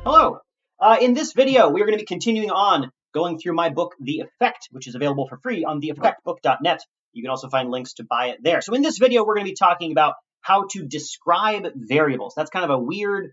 Hello. In this video, we are going to be continuing on going through my book, The Effect, which is available for free on theeffectbook.net. You can also find links to buy it there. So in this video, we're going to be talking about how to describe variables. That's kind of a weird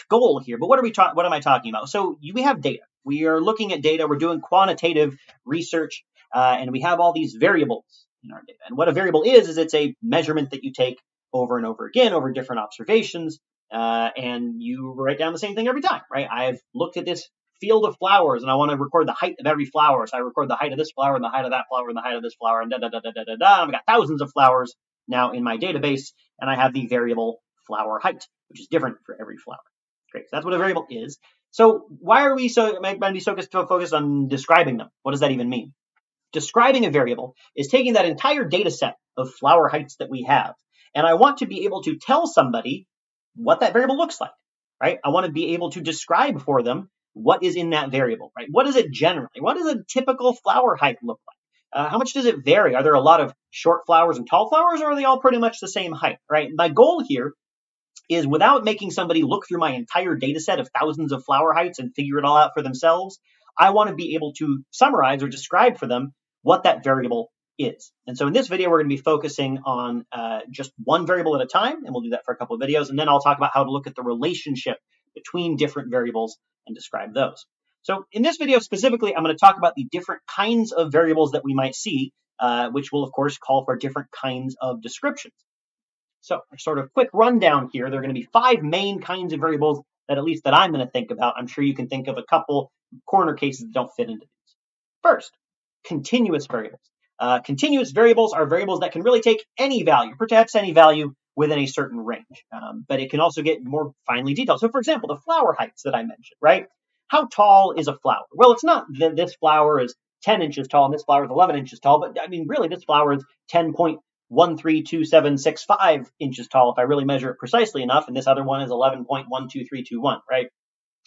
goal here, but what am I talking about? So we have data. We are looking at data. We're doing quantitative research, and we have all these variables in our data. And what a variable is it's a measurement that you take over and over again over different observations, and you write down the same thing every time, right? I've looked at this field of flowers, and I want to record the height of every flower. So I record the height of this flower, and the height of that flower, and the height of this flower, and I've got thousands of flowers now in my database, and I have the variable flower height, which is different for every flower. Great. So that's what a variable is. So why are we so focused on describing them? What does that even mean? Describing a variable is taking that entire data set of flower heights that we have, and I want to be able to tell somebody what that variable looks like, right? I want to be able to describe for them what is in that variable, right? What is it generally? What does a typical flower height look like? How much does it vary? Are there a lot of short flowers and tall flowers, or are they all pretty much the same height, right? My goal here is, without making somebody look through my entire data set of thousands of flower heights and figure it all out for themselves, I want to be able to summarize or describe for them what that variable is. And so in this video, we're going to be focusing on just one variable at a time, and we'll do that for a couple of videos, and then I'll talk about how to look at the relationship between different variables and describe those. So in this video specifically, I'm going to talk about the different kinds of variables that we might see, which will, of course, call for different kinds of descriptions. So a sort of quick rundown here. There are going to be 5 main kinds of variables that at least that I'm going to think about. I'm sure you can think of a couple corner cases that don't fit into these. First, continuous variables. Continuous variables are variables that can really take any value, perhaps any value within a certain range, but it can also get more finely detailed. So for example, the flower heights that I mentioned, right? How tall is a flower? Well, it's not that this flower is 10 inches tall and this flower is 11 inches tall, but I mean, really, this flower is 10.132765 inches tall if I really measure it precisely enough, and this other one is 11.12321, right?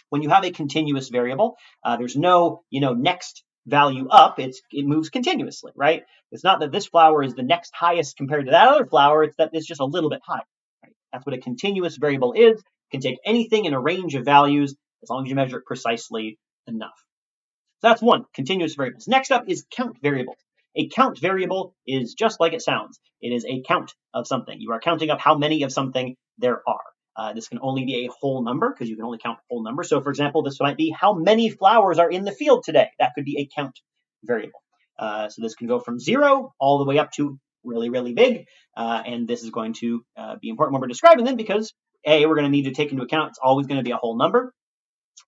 When you have a continuous variable, there's no, next value up. It moves continuously, right? It's not that this flower is the next highest compared to that other flower. It's that it's just a little bit higher, right? That's what a continuous variable is. It can take anything in a range of values as long as you measure it precisely enough. So that's one, continuous variables. Next up is count variables. A count variable is just like it sounds. It is a count of something. You are counting up how many of something there are. This can only be a whole number because you can only count whole numbers. So for example, this might be how many flowers are in the field today. That could be a count variable. So this can go from 0 all the way up to really, really big. And this is going to be important when we're describing them because we're going to need to take into account it's always going to be a whole number.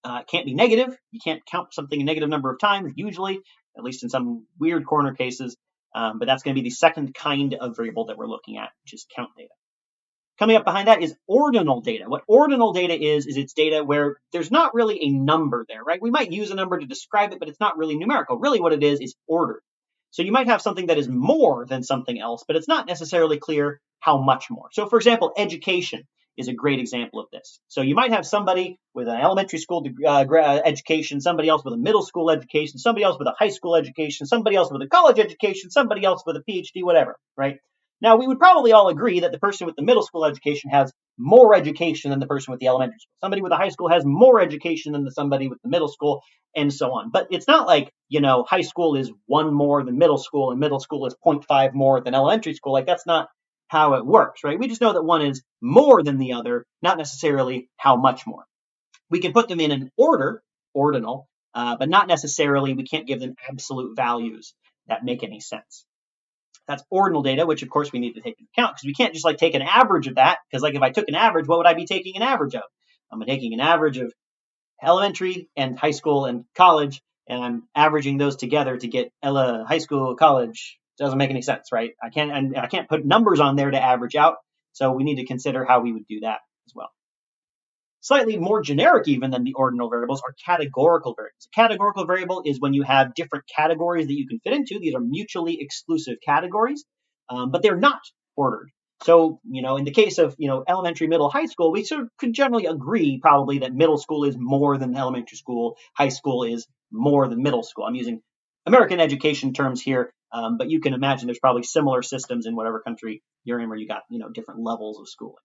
It can't be negative. You can't count something a negative number of times, usually, at least in some weird corner cases. But that's going to be the second kind of variable that we're looking at, which is count data. Coming up behind that is ordinal data. What ordinal data is it's data where there's not really a number there, right? We might use a number to describe it, but it's not really numerical. Really what it is ordered. So you might have something that is more than something else, but it's not necessarily clear how much more. So for example, education is a great example of this. So you might have somebody with an elementary school education, somebody else with a middle school education, somebody else with a high school education, somebody else with a college education, somebody else with a PhD, whatever, right? Now, we would probably all agree that the person with the middle school education has more education than the person with the elementary school. Somebody with a high school has more education than somebody with the middle school, and so on. But it's not like, high school is 1 more than middle school, and middle school is 0.5 more than elementary school. Like, that's not how it works, right? We just know that one is more than the other, not necessarily how much more. We can put them in an order, ordinal, but not necessarily, we can't give them absolute values that make any sense. That's ordinal data, which of course we need to take into account because we can't just take an average of that. Because if I took an average, what would I be taking an average of? I'm taking an average of elementary and high school and college, and I'm averaging those together to get high school, college. It doesn't make any sense, right? I can't put numbers on there to average out. So we need to consider how we would do that as well. Slightly more generic even than the ordinal variables are categorical variables. A categorical variable is when you have different categories that you can fit into. These are mutually exclusive categories, but they're not ordered. So, in the case of, elementary, middle, high school, we sort of could generally agree probably that middle school is more than elementary school. High school is more than middle school. I'm using American education terms here. But you can imagine there's probably similar systems in whatever country you're in where you got, different levels of schooling.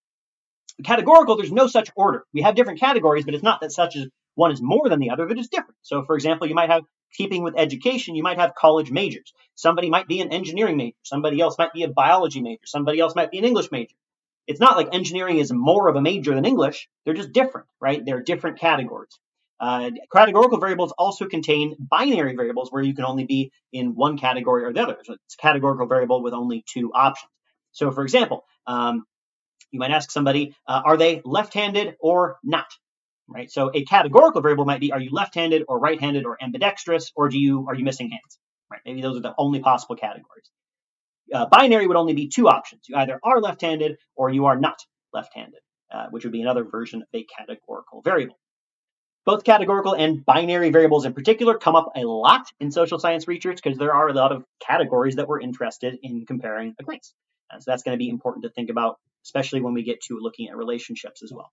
Categorical, there's no such order. We have different categories, but it's not that such as one is more than the other, they're just different. So for example, you might have, keeping with education, you might have college majors. Somebody might be an engineering major. Somebody else might be a biology major. Somebody else might be an English major. It's not like engineering is more of a major than English. They're just different, right? They're different categories. Categorical variables also contain binary variables where you can only be in one category or the other. So it's a categorical variable with only two options. So for example, you might ask somebody, are they left-handed or not? Right. So a categorical variable might be, are you left-handed or right-handed or ambidextrous, or are you missing hands? Right. Maybe those are the only possible categories. Binary would only be two options. You either are left-handed or you are not left-handed, which would be another version of a categorical variable. Both categorical and binary variables in particular come up a lot in social science research because there are a lot of categories that we're interested in comparing against. So that's going to be important to think about, especially when we get to looking at relationships as well.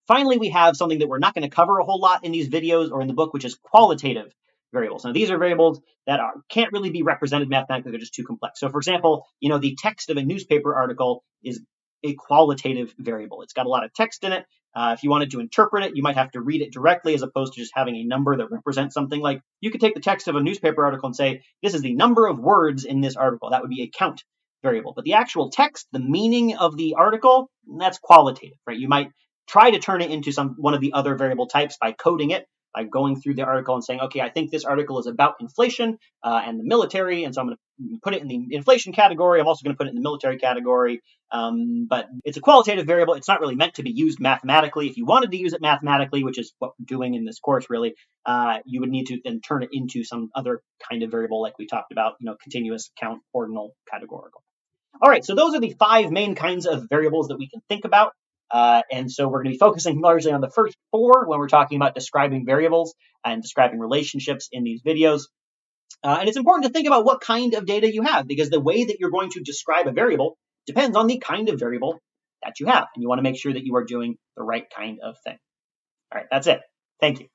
Finally, we have something that we're not going to cover a whole lot in these videos or in the book, which is qualitative variables. Now, these are variables that can't really be represented mathematically. They're just too complex. So for example, the text of a newspaper article is a qualitative variable. It's got a lot of text in it. If you wanted to interpret it, you might have to read it directly as opposed to just having a number that represents something. Like you could take the text of a newspaper article and say, this is the number of words in this article. That would be a count variable. But the actual text, the meaning of the article, that's qualitative, right? You might try to turn it into one of the other variable types by coding it, by going through the article and saying, okay, I think this article is about inflation and the military, and so I'm going to put it in the inflation category. I'm also going to put it in the military category. But it's a qualitative variable. It's not really meant to be used mathematically. If you wanted to use it mathematically, which is what we're doing in this course, really, you would need to then turn it into some other kind of variable like we talked about, continuous, count, ordinal, categorical. All right, so those are the 5 main kinds of variables that we can think about. And so we're going to be focusing largely on the first 4 when we're talking about describing variables and describing relationships in these videos. And it's important to think about what kind of data you have, because the way that you're going to describe a variable depends on the kind of variable that you have. And you want to make sure that you are doing the right kind of thing. All right, that's it. Thank you.